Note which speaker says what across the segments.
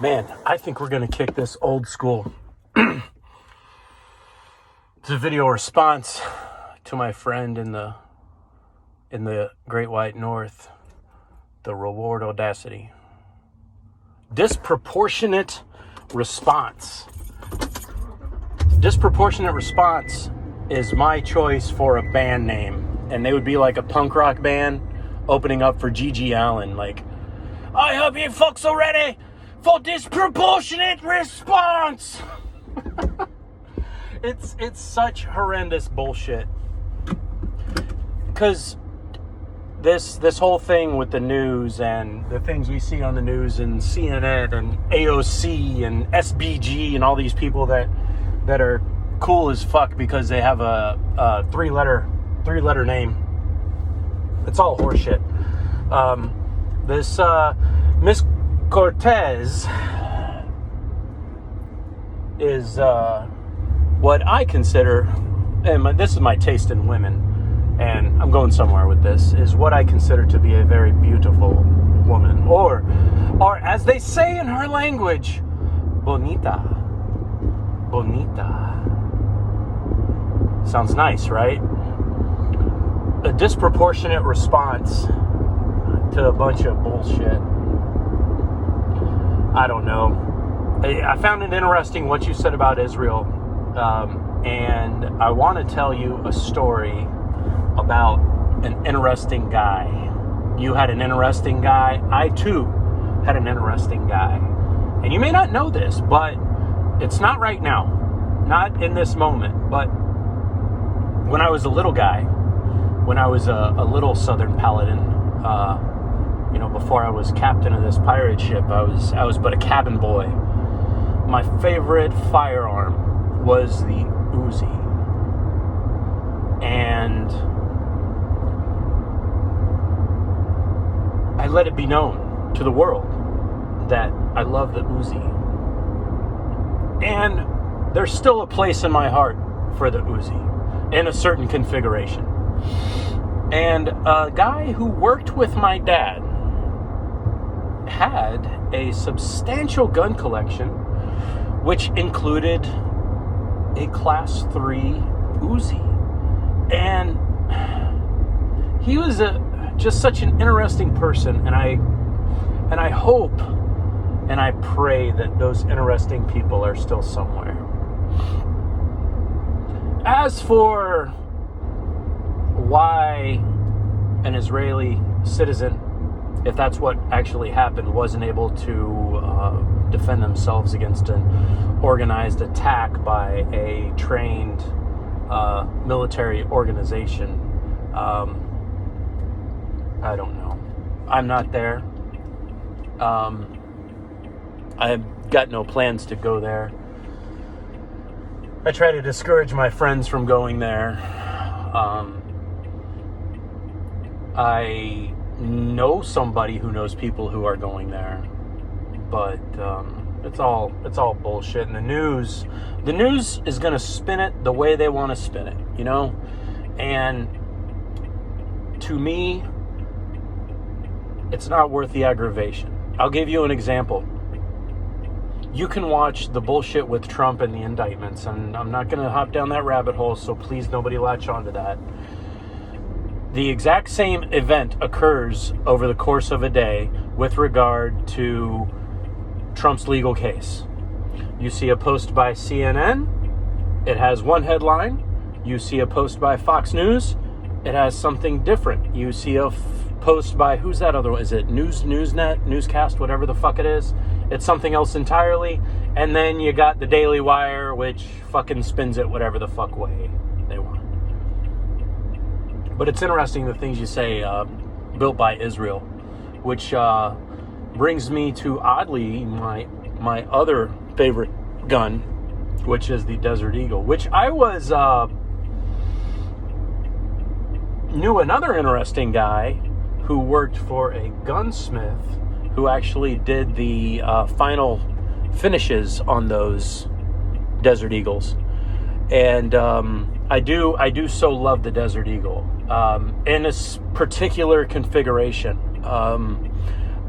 Speaker 1: Man, I think we're going to kick this old school. It's a video response to my friend in the Great White North, the reward audacity. Disproportionate response. Disproportionate response is my choice for a band name, and they would be like a punk rock band opening up for G.G. Allen. Like, I hope you folks are ready for disproportionate response. It's such horrendous bullshit. Because this whole thing with the news and the things we see on the news and CNN and AOC and SBG and all these people that are cool as fuck because they have a three-letter name. It's all horseshit. This Miss Cortez is what I consider, and this is my taste in women, and I'm going somewhere with this, is what I consider to be a very beautiful woman, or as they say in her language, bonita. Sounds nice, right? A disproportionate response to a bunch of bullshit. I don't know. I found it interesting what you said about Israel, and I want to tell you a story about an interesting guy. You had an interesting guy. I too had an interesting guy. And you may not know this, but it's not right now. Not in this moment. But when I was a little guy, when I was a little Southern Paladin, before I was captain of this pirate ship, I was but a cabin boy. My favorite firearm was the Uzi. And I let it be known to the world that I love the Uzi. And there's still a place in my heart for the Uzi in a certain configuration. And a guy who worked with my dad had a substantial gun collection, which included a Class 3 Uzi. And he was just such an interesting person, and I hope and I pray that those interesting people are still somewhere. As for why an Israeli citizen, if that's what actually happened, wasn't able to defend themselves against an organized attack by a trained military organization, I don't know. I'm not there. I've got no plans to go there. I try to discourage my friends from going there. I know somebody who knows people who are going there, but it's all bullshit. And the news is going to spin it the way they want to spin it, and to me, it's not worth the aggravation. I'll give you an example. You can watch the bullshit with Trump and the indictments, and I'm not going to hop down that rabbit hole, so please nobody latch onto that. The exact same event occurs over the course of a day with regard to Trump's legal case. You see a post by CNN, it has one headline. You see a post by Fox News, it has something different. You see a post by, who's that other one? Is it Newsnet, Newscast, whatever the fuck it is? It's something else entirely. And then you got the Daily Wire, which fucking spins it whatever the fuck way they want. But it's interesting the things you say, built by Israel, which brings me to, oddly, my other favorite gun, which is the Desert Eagle, which I was knew another interesting guy who worked for a gunsmith who actually did the final finishes on those Desert Eagles. And I do so love the Desert Eagle in this particular configuration.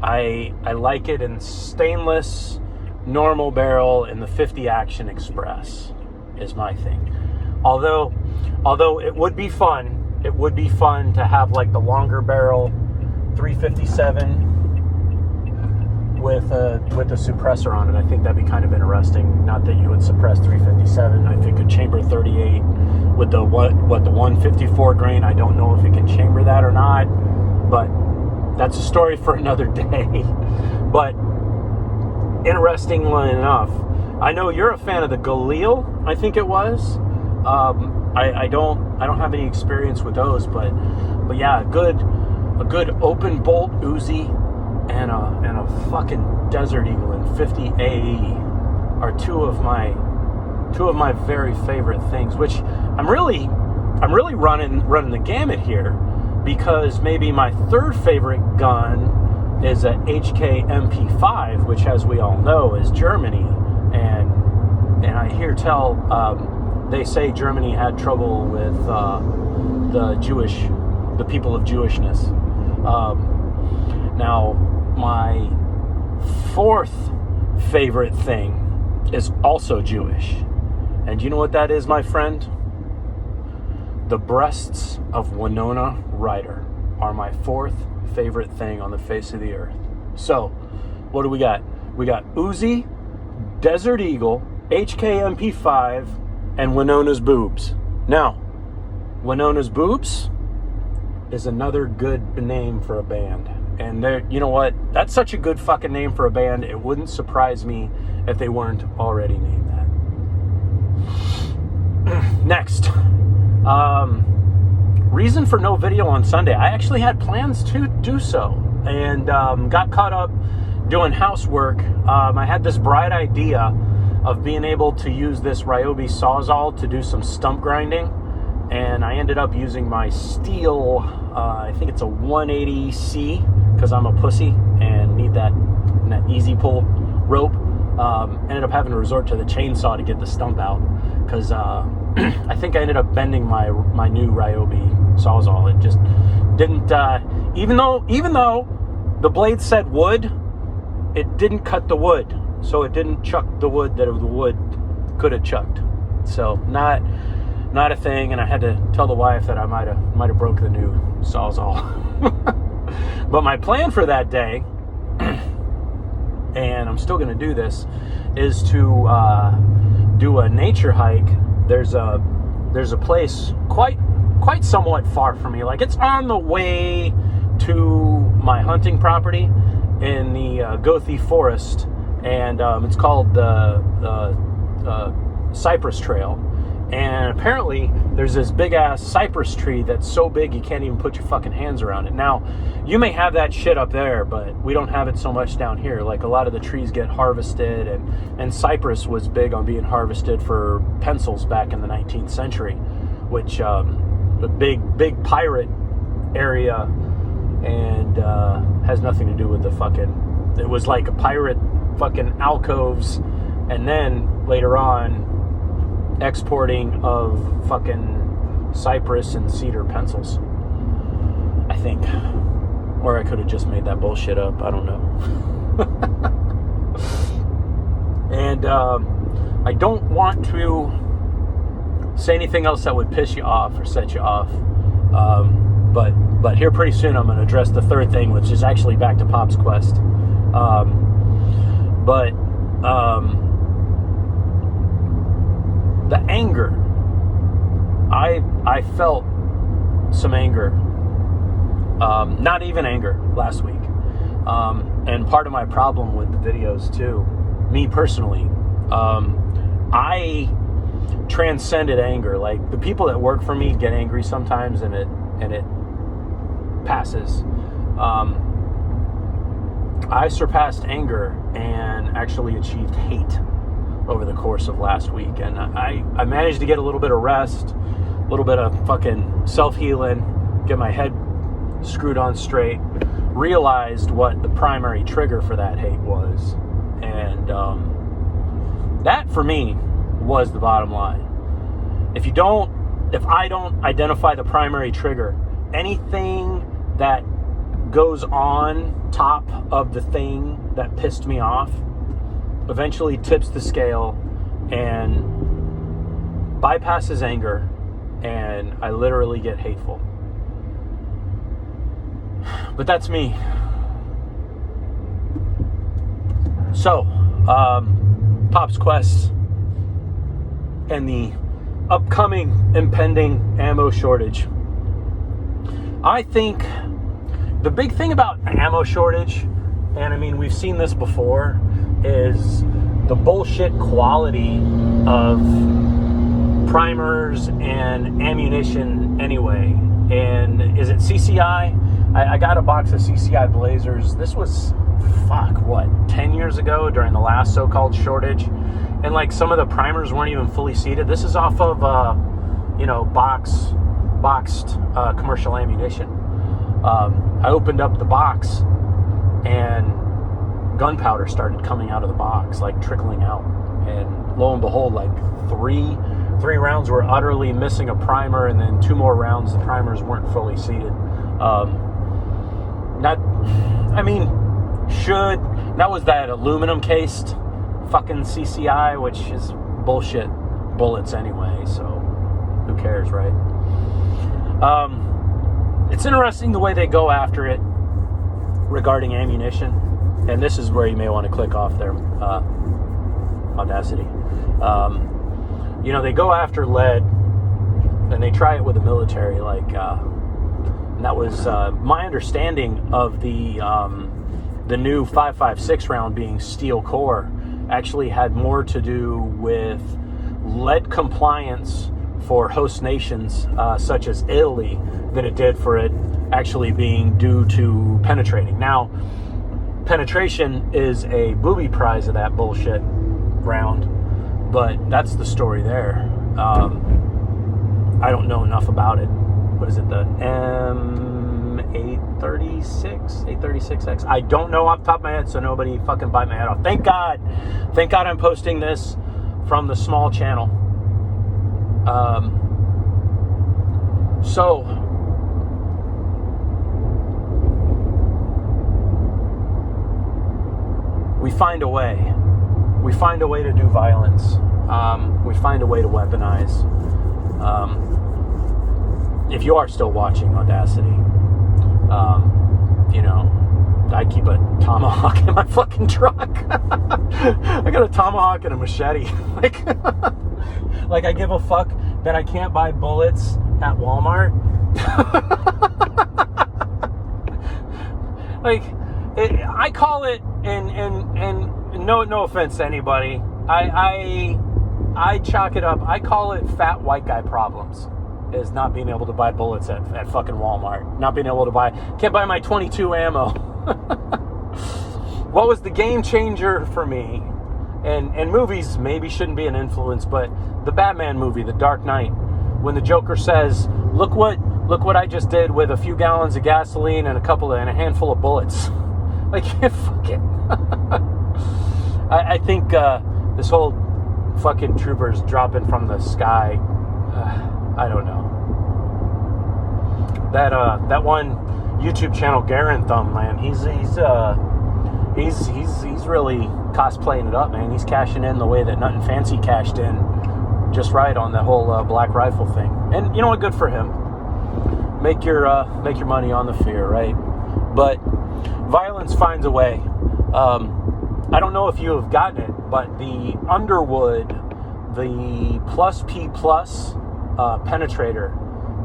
Speaker 1: I like it in stainless. normal barrel in the 50 Action Express is my thing. Although it would be fun to have like the longer barrel 357 with a suppressor on it. I think that'd be kind of interesting. Not that you would suppress 357. I think a chamber 38 with the 154 grain. I don't know if it can chamber that or not, but that's a story for another day. But interestingly enough, I know you're a fan of the Galil, I think it was. I don't have any experience with those, but yeah, a good open bolt Uzi and a fucking Desert Eagle in 50 AE are two of my very favorite things. Which I'm really running the gamut here, because maybe my third favorite gun is a HK MP5, which, as we all know, is Germany, and I hear tell they say Germany had trouble with the people of Jewishness. Now, my fourth favorite thing is also Jewish, and you know what that is, my friend? The breasts of Winona Ryder are my fourth favorite thing on the face of the earth. So, what do we got? We got Uzi, Desert Eagle, HK MP5, and Winona's boobs. Now, Winona's boobs is another good name for a band. And you know what? That's such a good fucking name for a band. It wouldn't surprise me if they weren't already named that. Next. Reason for no video on Sunday. I actually had plans to do so, and got caught up doing housework. I had this bright idea of being able to use this Ryobi Sawzall to do some stump grinding, and I ended up using my steel, I think it's a 180C, because I'm a pussy and need that easy pull rope. Ended up having to resort to the chainsaw to get the stump out, because I think I ended up bending my new Ryobi Sawzall. It just didn't, even though the blade said wood, it didn't cut the wood, so it didn't chuck the wood that the wood could have chucked. So not a thing, and I had to tell the wife that I might have broke the new Sawzall. But my plan for that day, and I'm still going to do this, is to do a nature hike. There's a place quite somewhat far from me. Like, it's on the way to my hunting property in the Gothi Forest, and it's called the Cypress Trail. And apparently there's this big ass cypress tree that's so big you can't even put your fucking hands around it. Now, you may have that shit up there, but we don't have it so much down here. Like, a lot of the trees get harvested, and cypress was big on being harvested for pencils back in the 19th century, which a big pirate area, and has nothing to do with the fucking, it was like a pirate fucking alcoves, and then later on exporting of fucking cypress and cedar pencils, I think. Or I could have just made that bullshit up, I don't know. And I don't want to say anything else that would piss you off or set you off, but here pretty soon I'm going to address the third thing, which is actually back to Pop's Quest. The anger, I felt some anger, not even anger last week, and part of my problem with the videos too, me personally, I transcended anger. Like, the people that work for me get angry sometimes, and it passes. I surpassed anger and actually achieved hate over the course of last week, and I managed to get a little bit of rest, a little bit of fucking self-healing, get my head screwed on straight, realized what the primary trigger for that hate was, and that for me was the bottom line. If I don't identify the primary trigger, anything that goes on top of the thing that pissed me off eventually tips the scale and bypasses anger, and I literally get hateful. But that's me. So, Pop's Quest and the upcoming impending ammo shortage. I think the big thing about ammo shortage, and I mean, we've seen this before, is the bullshit quality of primers and ammunition anyway. And is it CCI? I got a box of CCI Blazers. This was, 10 years ago during the last so-called shortage. And like some of the primers weren't even fully seated. This is off of, boxed commercial ammunition. I opened up the box and gunpowder started coming out of the box, like trickling out. And lo and behold, like three rounds were utterly missing a primer, and then 2 more rounds, the primers weren't fully seated. That was that aluminum cased fucking CCI, which is bullshit bullets anyway, so who cares, right? It's interesting the way they go after it regarding ammunition, and this is where you may want to click off there, Audacity. They go after lead, and they try it with the military, and that was my understanding of the new 5.56 round being steel core actually had more to do with lead compliance for host nations such as Italy than it did for it actually being due to penetrating. Now, penetration is a booby prize of that bullshit round, but that's the story there. I don't know enough about it. What is it, the M836X? I don't know off the top of my head, so nobody fucking bite my head off. Thank God I'm posting this from the small channel. So we find a way. We find a way to do violence. We find a way to weaponize. If you are still watching Audacity, I keep a tomahawk in my fucking truck. I got a tomahawk and a machete. Like I give a fuck that I can't buy bullets at Walmart. I call it, and no offense to anybody, I chalk it up. I call it fat white guy problems. Is not being able to buy bullets at fucking Walmart. Not being able to can't buy my 22 ammo. What was the game changer for me? And movies maybe shouldn't be an influence, but the Batman movie, The Dark Knight, when the Joker says, look what I just did with a few gallons of gasoline and a handful of bullets. Fuck it. I think this whole fucking troopers dropping from the sky, I don't know. That one YouTube channel, Garen Thumb, man, he's really cosplaying it up, man. He's cashing in the way that Nothing Fancy cashed in just right on the whole Black Rifle thing. And you know what? Good for him. Make your money on the fear, right? But violence finds a way. I don't know if you have gotten it, but the Underwood, the Plus P Plus penetrator,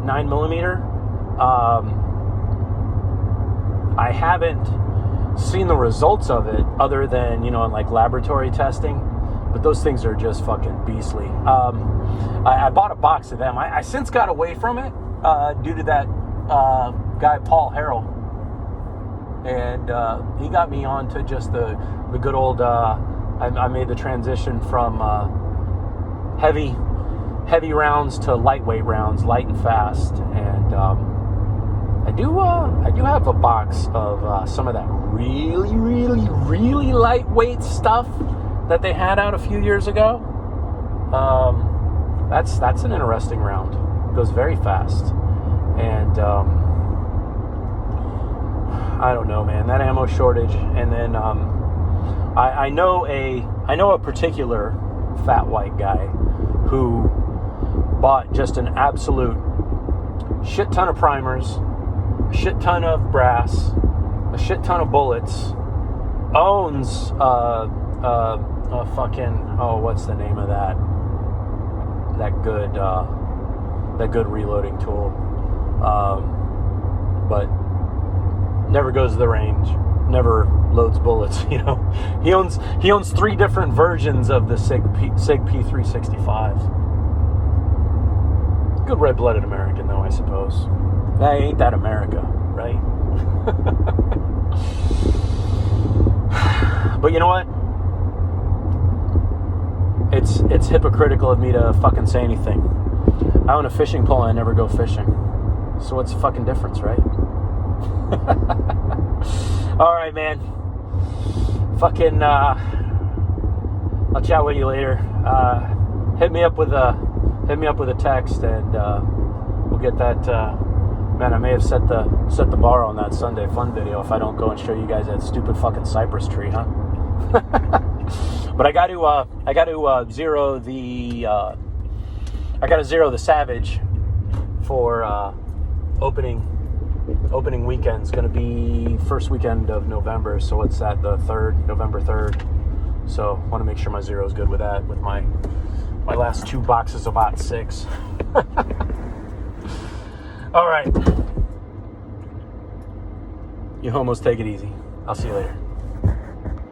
Speaker 1: 9mm. I haven't seen the results of it other than, in laboratory testing, but those things are just fucking beastly. I bought a box of them. I since got away from it due to that guy Paul Harrell, and he got me on to just the good old I made the transition from heavy rounds to lightweight rounds, light and fast, and I do have a box of some of that really, really, really lightweight stuff that they had out a few years ago. That's an interesting round. It goes very fast, and I don't know, man. That ammo shortage, and then I know a I know a particular fat white guy who bought just an absolute shit ton of primers, a shit ton of brass, a shit ton of bullets, owns a fucking, oh, what's the name of that good reloading tool, but never goes to the range, never loads bullets. You know, he owns 3 different versions of the SIG P365. Good red-blooded American, though, I suppose. Ain't that America, right? But you know what? It's hypocritical of me to fucking say anything. I own a fishing pole and I never go fishing. So what's the fucking difference, right? All right, man. Fucking, I'll chat with you later. Hit me up with a text, and we'll get that. Man, I may have set the bar on that Sunday Fun video if I don't go and show you guys that stupid fucking cypress tree, huh? But I got to zero the. I got to zero the Savage for opening weekend. It's going to be first weekend of November, so what's that, the 3rd, November 3rd. So want to make sure my zero is good with that, with my last 2 boxes of Ot 6. All right. You homos, take it easy. I'll see you later.